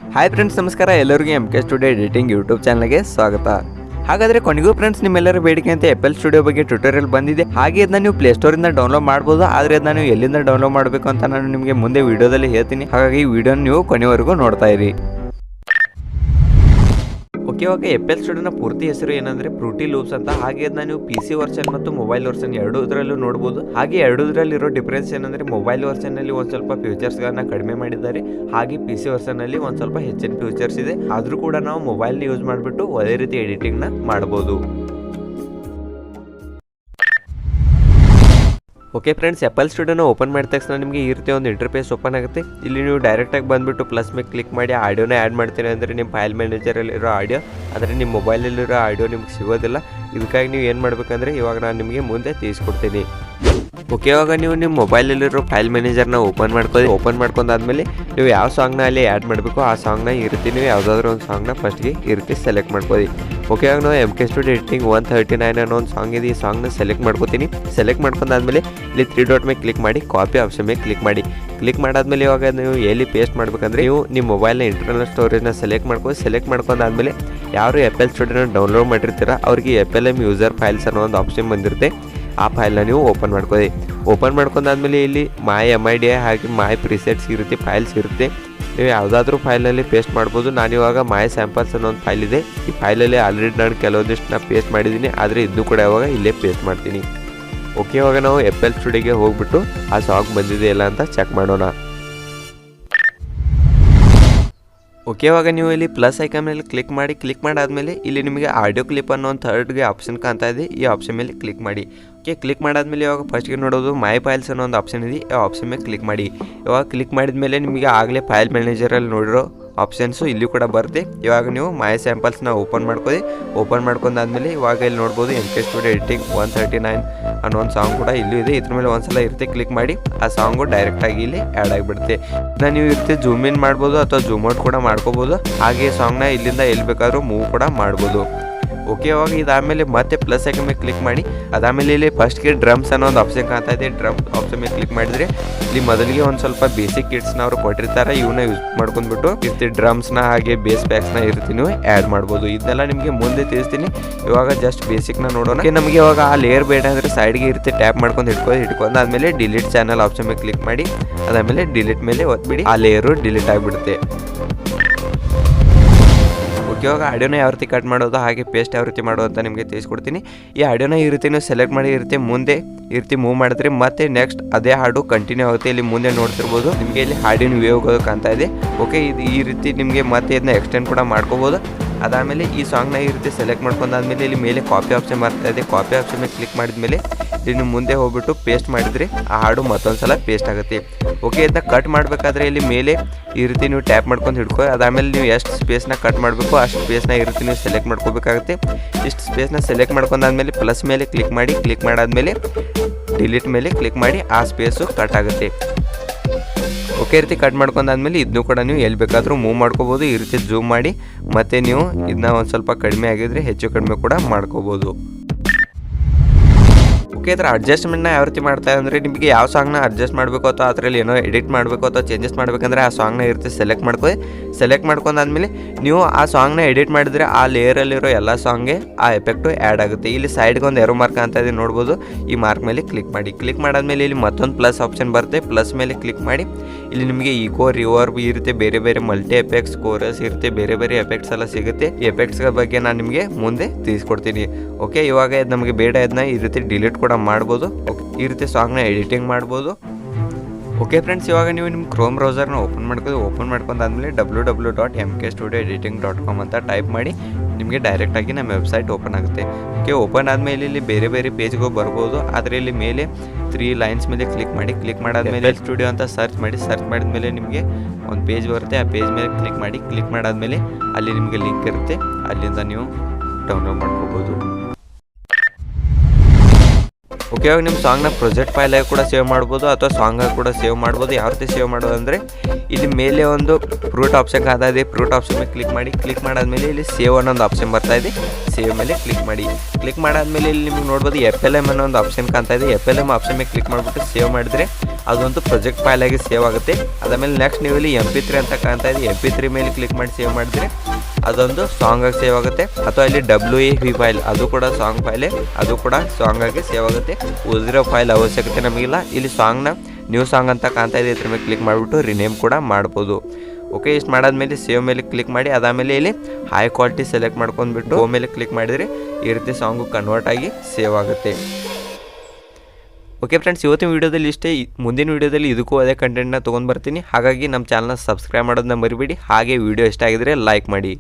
Hi friends, ನಮಸ್ಕಾರ. ಎಲ್ಲರಿಗೂ 𝑘𝗶𝗱 studio editing YouTube ಚಾನಲ್ಗೆ ಸ್ವಾಗತ. ಹಾಗಾದರೆ ಕೊನೆಗೂ ಫ್ರೆಂಡ್ಸ್, ನಿಮ್ಮೆಲ್ಲರ ಬೇಡಿಕೆ ಅಂತ FL ಸ್ಟುಡಿಯೋ ಬಗ್ಗೆ ಟ್ಯುಟೋರಿಯಲ್ ಬಂದಿದೆ. ಹಾಗೆ ಇದನ್ನ ನೀವು ಪ್ಲೇಸ್ಟೋರಿಂದ ಡೌನ್ಲೋಡ್ ಮಾಡ್ಬೋದು. ಆದರೆ ಅದನ್ನ ನೀವು ಎಲ್ಲಿಂದ ಡೌನ್ಲೋಡ್ ಮಾಡಬೇಕು ಅಂತ ನಾನು ನಿಮಗೆ ಮುಂದೆ ವಿಡಿಯೋದಲ್ಲಿ ಹೇಳ್ತೀನಿ. ಹಾಗಾಗಿ ಈ ವಿಡಿಯೋನ ನೀವು ಕೊನೆವರೆಗೂ ನೋಡ್ತಾ ಇರಿ. ಓಕೆ, ಇವಾಗ FL ಸ್ಟುಡಿಯೋನ ಪೂರ್ತಿ ಹೆಸರು ಏನಂದ್ರೆ ಫ್ರೂಟಿ ಲೂಪ್ಸ್ ಅಂತ. ಹಾಗೆ ಅದನ್ನ ನೀವು PC ವರ್ಷನ್ ಮತ್ತು ಮೊಬೈಲ್ ವರ್ಷನ್ ಎರಡೂದ್ರಲ್ಲೂ ನೋಡಬಹುದು. ಹಾಗೆ ಎರಡೂದ್ರಲ್ಲಿರೋ ಡಿಫ್ರೆನ್ಸ್ ಏನಂದ್ರೆ ಮೊಬೈಲ್ ವರ್ಷನ್ ಅಲ್ಲಿ ಒಂದ್ ಸ್ವಲ್ಪ ಫೀಚರ್ಸ್ ಗಳನ್ನ ಕಡಿಮೆ ಮಾಡಿದ್ದಾರೆ. ಹಾಗೆ PC ವರ್ಷನ್ ಅಲ್ಲಿ ಒಂದ್ ಸ್ವಲ್ಪ ಹೆಚ್ಚಿನ ಫೀಚರ್ಸ್ ಇದೆ. ಆದ್ರೂ ಕೂಡ ನಾವು ಮೊಬೈಲ್ ಯೂಸ್ ಮಾಡಿಬಿಟ್ಟು ಅದೇ ರೀತಿ ಎಡಿಟಿಂಗ್ ನ ಮಾಡಬಹುದು. ಓಕೆ ಫ್ರೆಂಡ್ಸ್, FL ಸ್ಟುಡಿಯೋನ ಓಪನ್ ಮಾಡಿದ ತಕ್ಷಣ ನಿಮಗೆ ಈ ರೀತಿ ಒಂದು ಇಂಟರ್ಫೇಸ್ ಓಪನ್ ಆಗುತ್ತೆ. ಇಲ್ಲಿ ನೀವು ಡೈರೆಕ್ಟಾಗಿ ಬಂದುಬಿಟ್ಟು ಪ್ಲಸ್ ಮೇಲೆ ಕ್ಲಿಕ್ ಮಾಡಿ ಆಡಿಯೋನ ಆ್ಯಡ್ ಮಾಡ್ತೀರಿ ಅಂದರೆ ನಿಮ್ಮ ಫೈಲ್ ಮ್ಯಾನೇಜರಲ್ಲಿರೋ ಆಡಿಯೋ, ಅಂದರೆ ನಿಮ್ಮ ಮೊಬೈಲಲ್ಲಿರೋ ಆಡಿಯೋ ನಿಮ್ಗೆ ಸಿಗೋದಿಲ್ಲ. ಇದಕ್ಕಾಗಿ ನೀವು ಏನು ಮಾಡಬೇಕಂದ್ರೆ ಇವಾಗ ನಾನು ನಿಮಗೆ ಮುಂದೆ ತಿಳಿಸ್ಕೊಡ್ತೀನಿ. ಓಕೆ, ಇವಾಗ ನೀವು ನಿಮ್ಮ ಮೊಬೈಲಲ್ಲಿರೋ ಫೈಲ್ ಮ್ಯಾನೇಜರ್ನ ಓಪನ್ ಮಾಡ್ಕೊಂಡಾದ್ಮೇಲೆ ನೀವು ಯಾವ ಸಾಂಗ್ನ ಅಲ್ಲಿ ಆ್ಯಡ್ ಮಾಡಬೇಕು ಆ ಸಾಂಗ್ನ ಈ ರೀತಿ ನೀವು ಯಾವುದಾದ್ರೂ ಒಂದು ಸಾಂಗ್ನ ಫಸ್ಟ್ಗೆ ಈ ರೀತಿ ಸೆಲೆಕ್ಟ್ ಮಾಡ್ಕೊಳ್ಳಿ. ಓಕೆ, ಇವಾಗ ನಾವು 𝑘𝗶𝗱 ಸ್ಟುಡಿಯೋ ಎಡಿಟಿಂಗ್ 139 ಅನ್ನೋ ಒಂದು ಸಾಂಗ್ ಇದೆ. ಈ ಸಾಂಗ್ನ ಸೆಲೆಕ್ಟ್ ಮಾಡ್ಕೋತೀನಿ. ಸೆಲೆಕ್ಟ್ ಮಾಡ್ಕೊಂಡಾದ್ಮೇಲೆ ಇಲ್ಲಿ 3 ಡಾಟ್ ಮೇಲೆ ಕ್ಲಿಕ್ ಮಾಡಿ ಕಾಪಿ ಆಪ್ಷನ್ ಮೇಲೆ ಕ್ಲಿಕ್ ಮಾಡಾದ್ಮೇಲೆ ಇವಾಗ ನೀವು ಎಲ್ಲಿ ಪೇಸ್ಟ್ ಮಾಡ್ಬೇಕಂದ್ರೆ ನೀವು ನಿಮ್ಮ ಮೊಬೈಲ್ನ ಇಂಟರ್ನಲ್ ಸ್ಟೋರೇಜ್ನ ಸೆಲೆಕ್ಟ್ ಮಾಡ್ಕೊಂಡಾದ್ಮೇಲೆ ಯಾರು FL ಸ್ಟುಡಿಯೋನ ಡೌನ್ಲೋಡ್ ಮಾಡಿರ್ತೀರ ಅವ್ರಿಗೆ FLM ಯೂಸರ್ ಫೈಲ್ಸ್ ಅನ್ನೋ ಒಂದು ಆಪ್ಷನ್ ಬಂದಿರುತ್ತೆ. ಆ ಫೈಲ್ನ ನೀವು ಓಪನ್ ಮಾಡ್ಕೊಂಡಾದ್ಮೇಲೆ ಇಲ್ಲಿ ಮೈ MID ಹಾಗೆ ಮೈ ಪ್ರಿಸೆಟ್ಸ್ ಇರುತ್ತೆ, ಫೈಲ್ಸ್ ಇರುತ್ತೆ. ನೀವು ಯಾವುದಾದ್ರೂ ಫೈಲಲ್ಲಿ ಪೇಸ್ಟ್ ಮಾಡ್ಬೋದು. ನಾನಿವಾಗ ಮೈ ಸ್ಯಾಂಪಲ್ಸ್ ಅನ್ನೋ ಒಂದು ಫೈಲ್ ಇದೆ. ಈ ಫೈಲಲ್ಲಿ ಆಲ್ರೆಡಿ ನಾನು ಕೆಲವೊಂದಿಷ್ಟನ್ನ ಪೇಸ್ಟ್ ಮಾಡಿದ್ದೀನಿ, ಆದರೆ ಇದನ್ನು ಕೂಡ ಇವಾಗ ಇಲ್ಲೇ ಪೇಸ್ಟ್ ಮಾಡ್ತೀನಿ. ಓಕೆ, ಇವಾಗ ನಾವು FL ಸ್ಟುಡಿಯೋಗೆ ಹೋಗ್ಬಿಟ್ಟು ಆ ಸಾಂಗ್ ಬಂದಿದೆ ಇಲ್ಲ ಅಂತ ಚೆಕ್ ಮಾಡೋಣ. ಓಕೆ, ಇವಾಗ ನೀವು ಇಲ್ಲಿ ಪ್ಲಸ್ ಐಕಾನ್ ಮೇಲೆ ಕ್ಲಿಕ್ ಮಾಡಾದ್ಮೇಲೆ ಇಲ್ಲಿ ನಿಮಗೆ ಆಡಿಯೋ ಕ್ಲಿಪ್ ಅನ್ನೋ ಒಂದು ಥರ್ಡ್ಗೆ ಆಪ್ಷನ್ ಕಾಣ್ತಾ ಇದೆ. ಈ ಆಪ್ಷನ್ ಮೇಲೆ ಕ್ಲಿಕ್ ಮಾಡಿ. ಓಕೆ, ಕ್ಲಿಕ್ ಮಾಡಾದ್ಮೇಲೆ ಇವಾಗ ಫಸ್ಟ್ಗೆ ನೋಡೋದು ಮೈ ಫೈಲ್ಸ್ ಅನ್ನೋ ಒಂದು ಆಪ್ಷನ್ ಇದೆ. ಆ ಆಪ್ಷನ್ ಮೇಲೆ ಕ್ಲಿಕ್ ಮಾಡಿ. ಇವಾಗ ಕ್ಲಿಕ್ ಮಾಡಿದ್ಮೇಲೆ ನಿಮಗೆ ಆಗಲೇ ಫೈಲ್ ಮ್ಯಾನೇಜರಲ್ಲಿ ನೋಡಿರೋ ಆಪ್ಷನ್ಸು ಇಲ್ಲಿ ಕೂಡ ಬರುತ್ತೆ. ಇವಾಗ ನೀವು ಮೈ ಸ್ಯಾಂಪಲ್ಸ್ನ ಓಪನ್ ಮಾಡ್ಕೊಂಡಾದ್ಮೇಲೆ ಇವಾಗ ಇಲ್ಲಿ ನೋಡ್ಬೋದು 𝑘𝗶𝗱 ಸ್ಟುಡಿಯೋ ಎಡಿಟಿಂಗ್ 139 ಅನ್ನೋ ಒಂದು ಸಾಂಗ್ ಕೂಡ ಇಲ್ಲೂ ಇದೆ. ಇದ್ರ ಮೇಲೆ ಒಂದ್ಸಲ ಇರುತ್ತೆ ಕ್ಲಿಕ್ ಮಾಡಿ, ಆ ಸಾಂಗು ಡೈರೆಕ್ಟಾಗಿ ಇಲ್ಲಿ ಆ್ಯಡ್ ಆಗಿಬಿಡುತ್ತೆ. ನಾನು ನೀವು ಇರುತ್ತೆ ಜೂಮ್ ಇನ್ ಮಾಡ್ಬೋದು ಅಥವಾ ಜೂಮ್ ಔಟ್ ಕೂಡ ಮಾಡ್ಕೋಬೋದು. ಹಾಗೆ ಸಾಂಗ್ನ ಇಲ್ಲಿಂದ ಎಲ್ಲಿ ಬೇಕಾದ್ರೂ ಮೂವ್ ಕೂಡ ಮಾಡ್ಬೋದು. ಓಕೆ, ಇವಾಗ ಇದಾದಮೇಲೆ ಮತ್ತೆ ಪ್ಲಸ್ ಐಕನ್ ಮೇಲೆ ಕ್ಲಿಕ್ ಮಾಡಿ. ಅದಾದಮೇಲೆ ಇಲ್ಲಿ ಫಸ್ಟ್ಗೆ ಡ್ರಮ್ಸ್ ಅನ್ನೋ ಒಂದು ಆಪ್ಷನ್ ಕಾಣ್ತಾ ಇದೆ. ಡ್ರಮ್ಸ್ ಆಪ್ಷನ್ ಮೇಲೆ ಕ್ಲಿಕ್ ಮಾಡಿದರೆ ಇಲ್ಲಿ ಮೊದಲಿಗೆ ಒಂದು ಸ್ವಲ್ಪ ಬೇಸಿಕ್ ಕಿಟ್ಸ್ನ ಅವರು ಕೊಟ್ಟಿರ್ತಾರೆ. ಇವನ್ನ ಯೂಸ್ ಮಾಡ್ಕೊಂಡ್ಬಿಟ್ಟು ಇರ್ತಿ ಡ್ರಮ್ಸ್ನ ಹಾಗೆ ಬೇಸ್ ಪ್ಯಾಕ್ಸ್ನ ಇರ್ತಿ ನೀವು ಆ್ಯಡ್ ಮಾಡ್ಬೋದು. ಇದನ್ನೆಲ್ಲ ನಿಮಗೆ ಮುಂದೆ ತಿಳಿಸ್ತೀನಿ. ಇವಾಗ ಜಸ್ಟ್ ಬೇಸಿಕ್ನ ನೋಡೋಣ. ನಮಗೆ ಇವಾಗ ಆ ಲೇಯರ್ ಬೇಡ ಅಂದರೆ ಸೈಡ್ಗೆ ಇರುತ್ತೆ ಟ್ಯಾಪ್ ಮಾಡ್ಕೊಂಡು ಹಿಡ್ಕೊಂಡು ಆದಮೇಲೆ ಡಿಲೀಟ್ ಚಾನಲ್ ಆಪ್ಷನ್ ಮೇಲೆ ಕ್ಲಿಕ್ ಮಾಡಿ. ಅದಾದಮೇಲೆ ಡಿಲೀಟ್ ಮೇಲೆ ಒತ್ಬಿಡಿ. ಆ ಲೇಯರು ಡಿಲೀಟ್ ಆಗಿಬಿಡುತ್ತೆ. ಇವಾಗ ಆಡಿಯೋನ ಯಾವ ರೀತಿ ಕಟ್ ಮಾಡೋದು ಹಾಗೆ ಪೇಸ್ಟ್ ಯಾವ ರೀತಿ ಮಾಡೋದು ಅಂತ ನಿಮಗೆ ತಿಳಿಸ್ಕೊಡ್ತೀನಿ. ಈ ಆಡಿಯೋನ ಈ ರೀತಿ ನೀವು ಸೆಲೆಕ್ಟ್ ಮಾಡಿ ಇರುತ್ತೆ ಮುಂದೆ ಈ ರೀತಿ ಮೂವ್ ಮಾಡಿದ್ರೆ ಮತ್ತೆ ನೆಕ್ಸ್ಟ್ ಅದೇ ಹಾಡು ಕಂಟಿನ್ಯೂ ಆಗುತ್ತೆ. ಇಲ್ಲಿ ಮುಂದೆ ನೋಡ್ತಿರ್ಬೋದು ನಿಮಗೆ ಇಲ್ಲಿ ಹಾಡಿನ ವೇವ್ ಹೋಗೋದು ಕಾಣ್ತಾ ಇದೆ. ಓಕೆ, ಇದು ಈ ರೀತಿ ನಿಮಗೆ ಮತ್ತೆ ಇದನ್ನ ಎಕ್ಸ್ಟೆಂಡ್ ಕೂಡ ಮಾಡ್ಕೋಬೋದು. ಅದಾದಮೇಲೆ ಈ ಸಾಂಗ್ನ ಈ ರೀತಿ ಸೆಲೆಕ್ಟ್ ಮಾಡ್ಕೊಂಡಾದ್ಮೇಲೆ ಇಲ್ಲಿ ಮೇಲೆ ಕಾಪಿ ಆಪ್ಷನ್ ಬರ್ತಾ ಇದೆ. ಕಾಪಿ ಆಪ್ಷನ್ ಮೇಲೆ ಕ್ಲಿಕ್ ಮಾಡಿದ್ಮೇಲೆ ಇಲ್ಲಿ ನೀವು ಮುಂದೆ ಹೋಗ್ಬಿಟ್ಟು ಪೇಸ್ಟ್ ಮಾಡಿದರೆ ಆ ಹಾಡು ಮತ್ತೊಂದು ಸಲ ಪೇಸ್ಟ್ ಆಗುತ್ತೆ. ಓಕೆ, ಇದನ್ನ ಕಟ್ ಮಾಡಬೇಕಾದ್ರೆ ಇಲ್ಲಿ ಮೇಲೆ ಈ ರೀತಿ ನೀವು ಟ್ಯಾಪ್ ಮಾಡ್ಕೊಂಡು ಅದಾದಮೇಲೆ ನೀವು ಎಷ್ಟು ಸ್ಪೇಸ್ನ ಕಟ್ ಮಾಡಬೇಕು ಅಷ್ಟು ಸ್ಪೇಸ್ನ ಈ ರೀತಿ ನೀವು ಸೆಲೆಕ್ಟ್ ಮಾಡ್ಕೋಬೇಕಾಗುತ್ತೆ. ಇಷ್ಟು ಸ್ಪೇಸ್ನ ಸೆಲೆಕ್ಟ್ ಮಾಡ್ಕೊಂಡಾದ್ಮೇಲೆ ಪ್ಲಸ್ ಮೇಲೆ ಕ್ಲಿಕ್ ಮಾಡಾದ್ಮೇಲೆ ಡಿಲೀಟ್ ಮೇಲೆ ಕ್ಲಿಕ್ ಮಾಡಿ ಆ ಸ್ಪೇಸು ಕಟ್ ಆಗುತ್ತೆ. ಓಕೆ, ಈ ರೀತಿ ಕಟ್ ಮಾಡ್ಕೊಂಡಾದ್ಮೇಲೆ ಇದನ್ನು ಕೂಡ ನೀವು ಎಲ್ಲಿ ಬೇಕಾದರೂ ಮೂವ್ ಮಾಡ್ಕೋಬೋದು. ಈ ರೀತಿ ಜೂಮ್ ಮಾಡಿ ಮತ್ತೆ ನೀವು ಇದನ್ನ ಒಂದು ಸ್ವಲ್ಪ ಕಡಿಮೆ ಆಗಿದ್ರೆ ಹೆಚ್ಚು ಕಡಿಮೆ ಕೂಡ ಮಾಡ್ಕೋಬೋದು. ಓಕೆ, ಇದರ ಅಡ್ಜಸ್ಟ್ಮೆಂಟ್ನ ಯಾವ ರೀತಿ ಮಾಡ್ತಾ ಅಂದರೆ ನಿಮಗೆ ಯಾವ ಸಾಂಗ್ನ ಅಡ್ಜಸ್ಟ್ ಮಾಡಬೇಕು ಅಥವಾ ಅದರಲ್ಲಿ ಏನೋ ಎಡಿಟ್ ಮಾಡಬೇಕು ಅಥವಾ ಚೇಂಜಸ್ ಮಾಡಬೇಕಂದ್ರೆ ಆ ಸಾಂಗ್ನ ಇರುತ್ತೆ ಸೆಲೆಕ್ಟ್ ಮಾಡ್ಕೊಂಡಾದ್ಮೇಲೆ ನೀವು ಆ ಸಾಂಗ್ನ ಎಡಿಟ್ ಮಾಡಿದರೆ ಆ ಲೇಯರಲ್ಲಿರೋ ಎಲ್ಲ ಸಾಂಗ್ಗೆ ಆ ಎಫೆಕ್ಟು ಆ್ಯಡ್ ಆಗುತ್ತೆ. ಇಲ್ಲಿ ಸೈಡ್ಗೆ ಒಂದು ಎರೋ ಮಾರ್ಕ್ ಅಂತ ಇದೆ ನೋಡ್ಬೋದು. ಈ ಮಾರ್ಕ್ ಮೇಲೆ ಕ್ಲಿಕ್ ಮಾಡಾದ್ಮೇಲೆ ಇಲ್ಲಿ ಮತ್ತೊಂದು ಪ್ಲಸ್ ಆಪ್ಷನ್ ಬರುತ್ತೆ. ಪ್ಲಸ್ ಮೇಲೆ ಕ್ಲಿಕ್ ಮಾಡಿ ಇಲ್ಲಿ ನಿಮಗೆ ಈಕೋ ರಿವರ್ಬ್ ಇರುತ್ತೆ, ಬೇರೆ ಬೇರೆ ಮಲ್ಟಿ ಎಫೆಕ್ಟ್ಸ್ ಕೋರಸ್ ಇರುತ್ತೆ, ಬೇರೆ ಬೇರೆ ಎಫೆಕ್ಟ್ಸ್ ಎಲ್ಲ ಸಿಗುತ್ತೆ. ಈ ಎಫೆಕ್ಟ್ಸ್ಗಳ ಬಗ್ಗೆ ನಾನು ನಿಮಗೆ ಮುಂದೆ ತಿಳಿಸ್ಕೊಡ್ತೀನಿ. ಓಕೆ, ಇವಾಗ ಇದು ನಮಗೆ ಬೇಡ ಇದನ್ನ ಈ ರೀತಿ ಡಿಲೀಟ್ ಕೂಡ ಮಾಡ್ಬೋದು. ಈ ರೀತಿ ಸಾಂಗ್ನ ಎಡಿಟಿಂಗ್ ಮಾಡ್ಬೋದು. ಓಕೆ ಫ್ರೆಂಡ್ಸ್, ಇವಾಗ ನೀವು ನಿಮ್ಮ ಕ್ರೋಮ್ ಬ್ರೌಸರ್ನ ಓಪನ್ ಮಾಡ್ಕೊಂಡಾದ್ಮೇಲೆ www.mkstudioediting.com ಅಂತ ಟೈಪ್ ಮಾಡಿ ನಿಮಗೆ ಡೈರೆಕ್ಟಾಗಿ ನಮ್ಮ ವೆಬ್ಸೈಟ್ ಓಪನ್ ಆಗುತ್ತೆ. ಓಕೆ, ಓಪನ್ ಆದಮೇಲೆ ಇಲ್ಲಿ ಬೇರೆ ಬೇರೆ ಪೇಜ್ಗೆ ಬರ್ಬೋದು. ಆದರೆ ಇಲ್ಲಿ ಮೇಲೆ 3 ಲೈನ್ಸ್ ಮೇಲೆ ಕ್ಲಿಕ್ ಮಾಡಾದ್ಮೇಲೆ ಸ್ಟುಡಿಯೋ ಅಂತ ಸರ್ಚ್ ಮಾಡಿದ್ಮೇಲೆ ನಿಮಗೆ ಒಂದು ಪೇಜ್ ಬರುತ್ತೆ. ಆ ಪೇಜ್ ಮೇಲೆ ಕ್ಲಿಕ್ ಮಾಡಾದ್ಮೇಲೆ ಅಲ್ಲಿ ನಿಮಗೆ ಲಿಂಕ್ ಇರುತ್ತೆ, ಅಲ್ಲಿಂದ ನೀವು ಡೌನ್ಲೋಡ್ ಮಾಡ್ಕೋಬೋದು. ಓಕೆ, ಇವಾಗ ನಿಮ್ಮ ಸಾಂಗ್ನ ಪ್ರೊಜೆಕ್ಟ್ ಫೈಲಾಗಿ ಕೂಡ ಸೇವ್ ಮಾಡ್ಬೋದು ಅಥವಾ ಸಾಂಗಾಗಿ ಕೂಡ ಸೇವ್ ಮಾಡ್ಬೋದು. ಯಾವ ರೀತಿ ಸೇವ್ ಮಾಡೋದು ಅಂದರೆ ಇಲ್ಲಿ ಮೇಲೆ ಒಂದು ಫ್ರೂಟ್ ಆಪ್ಷನ್ ಕಾಣ್ತಾ ಇದೆ. ಫ್ರೂಟ್ ಆಪ್ಷನ್ ಮೇಲೆ ಕ್ಲಿಕ್ ಮಾಡಾದ್ಮೇಲೆ ಇಲ್ಲಿ ಸೇವ್ ಅನ್ನೋ ಒಂದು ಆಪ್ಷನ್ ಬರ್ತಾ ಇದೆ. ಸೇವ್ ಮೇಲೆ ಕ್ಲಿಕ್ ಮಾಡಾದ್ಮೇಲೆ ಇಲ್ಲಿ ನಿಮ್ಗೆ ನೋಡ್ಬೋದು FLM ಅನ್ನೋ ಒಂದು ಆಪ್ಷನ್ ಕಾಣ್ತಾ ಇದೆ. FLM ಆಪ್ಷನ್ ಮೇಲೆ ಕ್ಲಿಕ್ ಮಾಡಿಬಿಟ್ಟು ಸೇವ್ ಮಾಡಿದ್ರೆ ಅದೊಂದು ಪ್ರಾಜೆಕ್ಟ್ ಫೈಲ್ ಆಗಿ ಸೇವ್ ಆಗುತ್ತೆ. ಅದಾದಮೇಲೆ ನೆಕ್ಸ್ಟ್ ನೀವು ಇಲ್ಲಿ MP3 ಅಂತ ಕಾಣ್ತಾ ಇದೆ, MP3 ಮೇಲೆ ಕ್ಲಿಕ್ ಮಾಡಿ ಸೇವ್ ಮಾಡಿದ್ರೆ ಅದೊಂದು ಸಾಂಗ್ ಆಗಿ ಸೇವ್ ಆಗುತ್ತೆ. ಅಥವಾ ಇಲ್ಲಿ 𝑊AV ಫೈಲ್, ಅದು ಕೂಡ ಸಾಂಗ್ ಫೈಲೇ, ಅದು ಕೂಡ ಸಾಂಗ್ ಆಗಿ ಸೇವ್ ಆಗುತ್ತೆ. ಉಳಿದಿರೋ ಫೈಲ್ ಅವಶ್ಯಕತೆ ನಮಗಿಲ್ಲ. ಇಲ್ಲಿ ಸಾಂಗ್ನ ನ್ಯೂ ಸಾಂಗ್ ಅಂತ ಕಾಣ್ತಾ ಇದೆ, ಇದ್ರ ಮೇಲೆ ಕ್ಲಿಕ್ ಮಾಡಿಬಿಟ್ಟು ರಿನೇಮ್ ಕೂಡ ಮಾಡ್ಬೋದು. ಓಕೆ, ಇಷ್ಟು ಮಾಡಾದ್ಮೇಲೆ ಸೇವ್ ಮೇಲೆ ಕ್ಲಿಕ್ ಮಾಡಿ ಅದಾದಮೇಲೆ ಇಲ್ಲಿ ಹೈ ಕ್ವಾಲಿಟಿ ಸೆಲೆಕ್ಟ್ ಮಾಡ್ಕೊಂಡ್ಬಿಟ್ಟು ಗೋ ಮೇಲೆ ಕ್ಲಿಕ್ ಮಾಡಿದರೆ ಈ ರೀತಿ ಸಾಂಗು ಕನ್ವರ್ಟ್ ಆಗಿ ಸೇವ್ ಆಗುತ್ತೆ. ಓಕೆ ಫ್ರೆಂಡ್ಸ್, ಇವತ್ತಿನ ವೀಡಿಯೋದಲ್ಲಿ ಇಷ್ಟೇ. ಮುಂದಿನ ವೀಡಿಯೋದಲ್ಲಿ ಇದಕ್ಕೂ ಅದೇ ಕಂಟೆಂಟ್ನ ತೊಗೊಂಡು ಬರ್ತೀನಿ. ಹಾಗಾಗಿ ನಮ್ಮ ಚಾನಲ್ನ ಸಬ್ಸ್ಕ್ರೈಬ್ ಮಾಡೋದನ್ನ ಮರಿಬೇಡಿ. ಹಾಗೆ ವೀಡಿಯೋ ಇಷ್ಟ ಆಗಿದ್ರೆ ಲೈಕ್ ಮಾಡಿ.